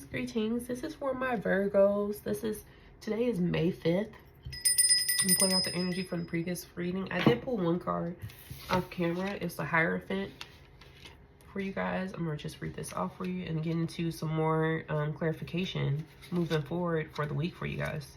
Greetings. This is for my Virgos. Today is May 5th. I'm pulling out the energy from the previous reading. I did pull one card off camera. It's the Hierophant for you guys. I'm gonna just read this off for you and get into some more clarification moving forward for the week for you guys.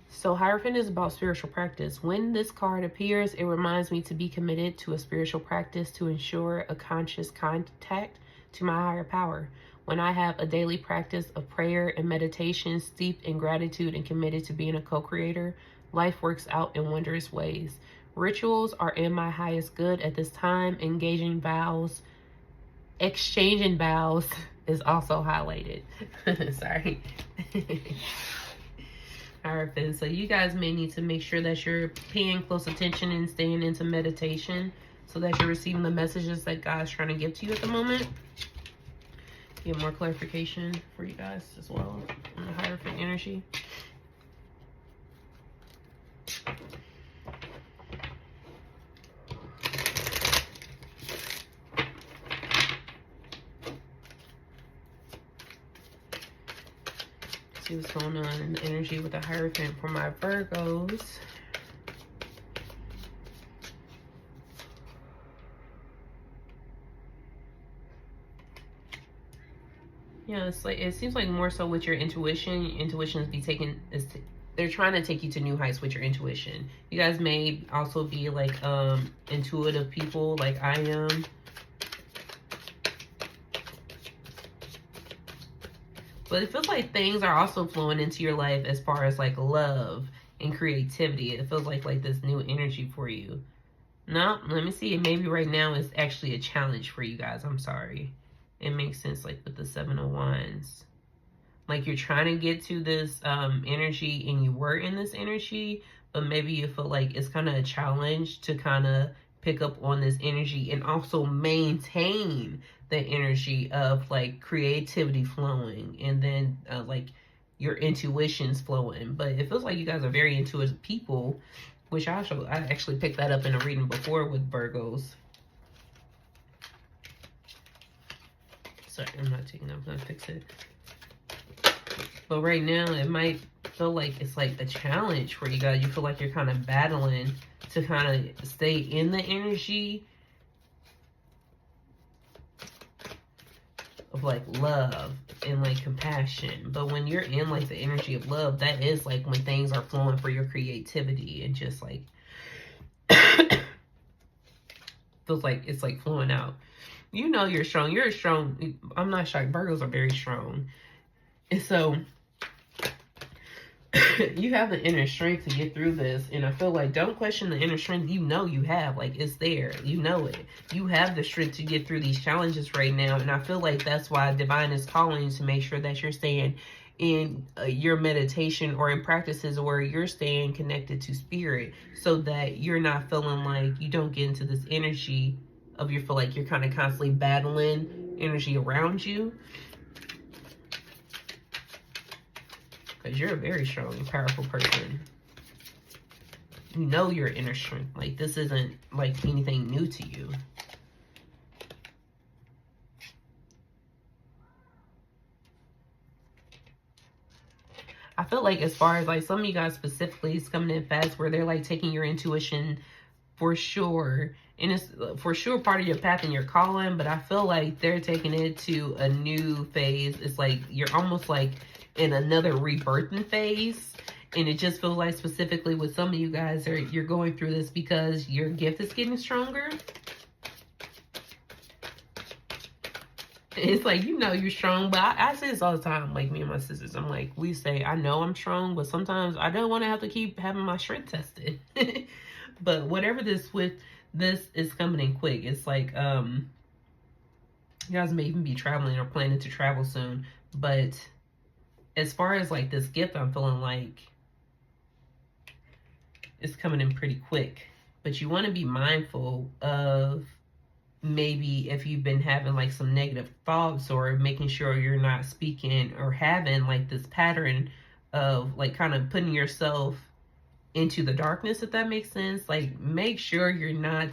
So Hierophant is about spiritual practice. When this card appears, it reminds me to be committed to a spiritual practice to ensure a conscious contact to my higher power. When I have a daily practice of prayer and meditation steeped in gratitude and committed to being a co-creator, life works out in wondrous ways. Rituals are in my highest good at this time. Exchanging vows is also highlighted. Sorry. Hierophant. So you guys may need to make sure that you're paying close attention and staying into meditation so that you're receiving the messages that God's trying to give to you at the moment. Get more clarification for you guys as well on the Hierophant energy. See what's going on in the energy with the Hierophant for my Virgos. Yeah, it's like it seems like more so with your intuition. Intuitions be taken they're trying to take you to new heights with your intuition. You guys may also be like intuitive people like I am. But it feels like things are also flowing into your life as far as like love and creativity. It feels like this new energy for you. No, let me see. Maybe right now is actually a challenge for you guys. I'm sorry. It makes sense like with the Seven of Wands. Like you're trying to get to this energy and you were in this energy, but maybe you feel like it's kind of a challenge to kind of pick up on this energy and also maintain the energy of like creativity flowing and then like your intuition's flowing. But it feels like you guys are very intuitive people, which I actually picked that up in a reading before with Virgos. Sorry, I'm not taking it. I'm gonna fix it. But right now, it might feel like it's like a challenge for you guys. You feel like you're kind of battling to kind of stay in the energy of like love and like compassion. But when you're in like the energy of love, that is like when things are flowing for your creativity and just like feels like it's like flowing out. You know you're strong. You're strong. I'm not shocked. Virgos are very strong. And so you have the inner strength to get through this. And I feel like don't question the inner strength you know you have. Like it's there. You know it. You have the strength to get through these challenges right now. And I feel like that's why Divine is calling to make sure that you're staying in your meditation or in practices where you're staying connected to spirit so that you're not feeling like you don't get into this energy of you feel like you're kind of constantly battling energy around you. Because you're a very strong and powerful person. You know your inner strength. Like this isn't like anything new to you. I feel like as far as like some of you guys specifically is coming in fast where they're like taking your intuition for sure. And it's for sure part of your path and your calling, but I feel like they're taking it to a new phase. It's like you're almost like in another rebirthing phase. And it just feels like specifically with some of you guys, you're going through this because your gift is getting stronger. It's like, you know you're strong, but I say this all the time, like me and my sisters. I'm like, we say, I know I'm strong, but sometimes I don't want to have to keep having my strength tested. But whatever this is coming in quick. It's like, you guys may even be traveling or planning to travel soon. But as far as like this gift, I'm feeling like it's coming in pretty quick. But you want to be mindful of maybe if you've been having like some negative thoughts or making sure you're not speaking or having like this pattern of like kind of putting yourself into the darkness, if that makes sense. Like make sure you're not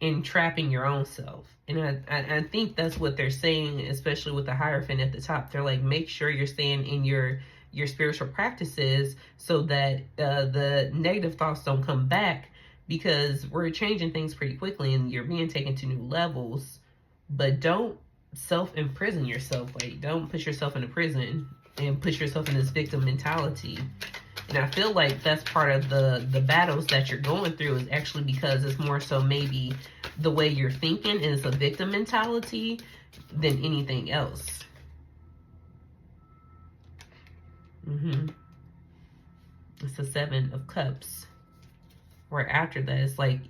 entrapping your own self. And I think that's what they're saying, especially with the Hierophant at the top. They're like, make sure you're staying in your spiritual practices so that the negative thoughts don't come back, because we're changing things pretty quickly and you're being taken to new levels. But don't self-imprison yourself. Like, don't put yourself in a prison and put yourself in this victim mentality. And I feel like that's part of the battles that you're going through, is actually because it's more so maybe the way you're thinking, and it's a victim mentality than anything else. It's the Seven of Cups. Right after that, it's like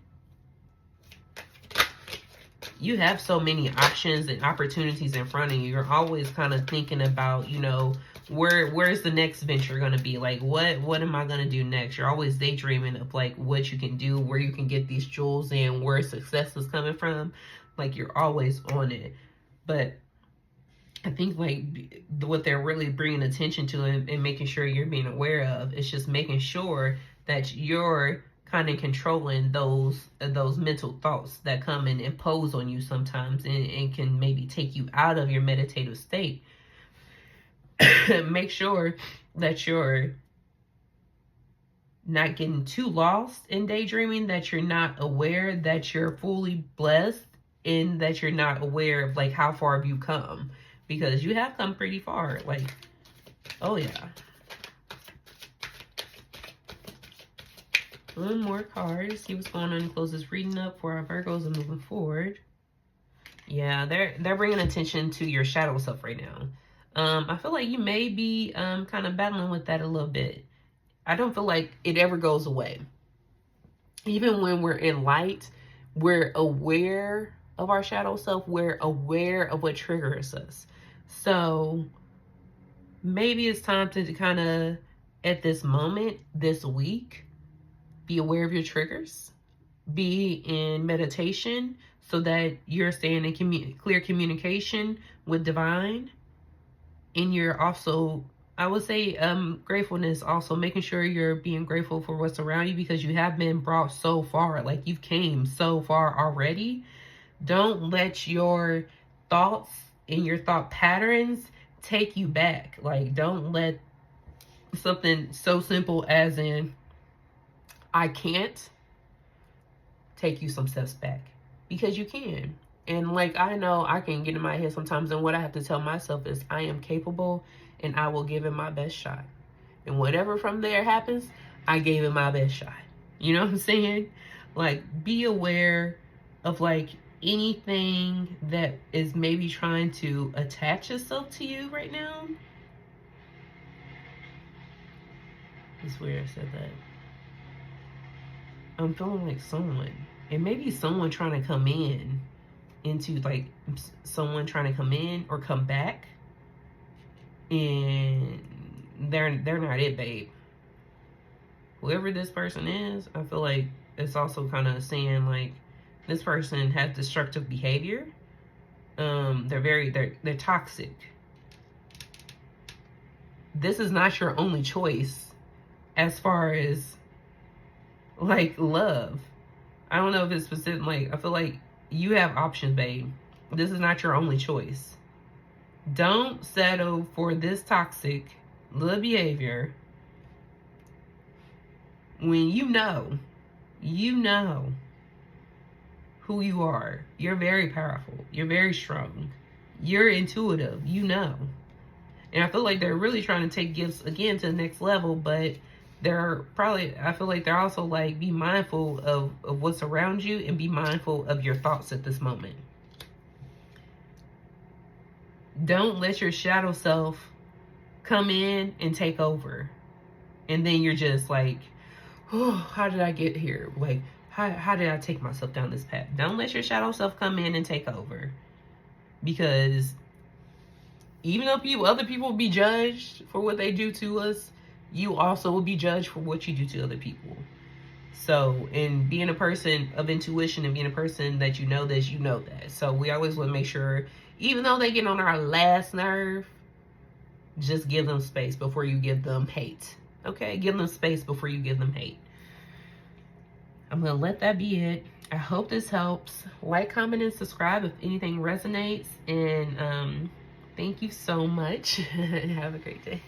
you have so many options and opportunities in front of you. You're always kind of thinking about, you know, where's the next venture going to be? Like, what am I going to do next? You're always daydreaming of like what you can do, where you can get these jewels in, where success is coming from. Like, you're always on it. But I think like what they're really bringing attention to and making sure you're being aware of is just making sure that you're kind of controlling those mental thoughts that come and impose on you sometimes, and can maybe take you out of your meditative state. Make sure that you're not getting too lost in daydreaming, that you're not aware that you're fully blessed, and that you're not aware of like how far have you come, because you have come pretty far. Like, oh yeah. One more card. See what's going on. Close this reading up for our Virgos and moving forward. Yeah, they're bringing attention to your shadow self right now. I feel like you may be kind of battling with that a little bit. I don't feel like it ever goes away. Even when we're in light, we're aware of our shadow self. We're aware of what triggers us. So maybe it's time to kind of, at this moment, this week, be aware of your triggers. Be in meditation so that you're staying in clear communication with divine. And you're also, I would say, gratefulness, also making sure you're being grateful for what's around you, because you have been brought so far. Like, you've came so far already. Don't let your thoughts and your thought patterns take you back. Like, don't let something so simple as in, I can't, take you some steps back, because you can. And like, I know I can get in my head sometimes, and what I have to tell myself is I am capable and I will give it my best shot. And whatever from there happens, I gave it my best shot. You know what I'm saying? Like, be aware of like anything that is maybe trying to attach itself to you right now. It's weird I said that. I'm feeling like someone, and maybe someone trying to come in into like someone trying to come in or come back, and they're not it, babe. Whoever this person is, I feel like it's also kind of saying like this person has destructive behavior. They're toxic. This is not your only choice as far as like love. I don't know if it's specific. Like, I feel like you have options, babe. This is not your only choice. Don't settle for this toxic little behavior when you know who you are. You're very powerful. You're very strong. You're intuitive. You know. And I feel like they're really trying to take gifts again to the next level, but they're probably, I feel like they're also like, be mindful of what's around you, and be mindful of your thoughts at this moment. Don't let your shadow self come in and take over. And then you're just like, oh, how did I get here? Like, how did I take myself down this path? Don't let your shadow self come in and take over. Because even though other people will be judged for what they do to us, you also will be judged for what you do to other people. So, in being a person of intuition and being a person that you know this, you know that. So we always want to make sure, even though they get on our last nerve, just give them space before you give them hate. Okay? Give them space before you give them hate. I'm going to let that be it. I hope this helps. Like, comment, and subscribe if anything resonates. And thank you so much. Have a great day.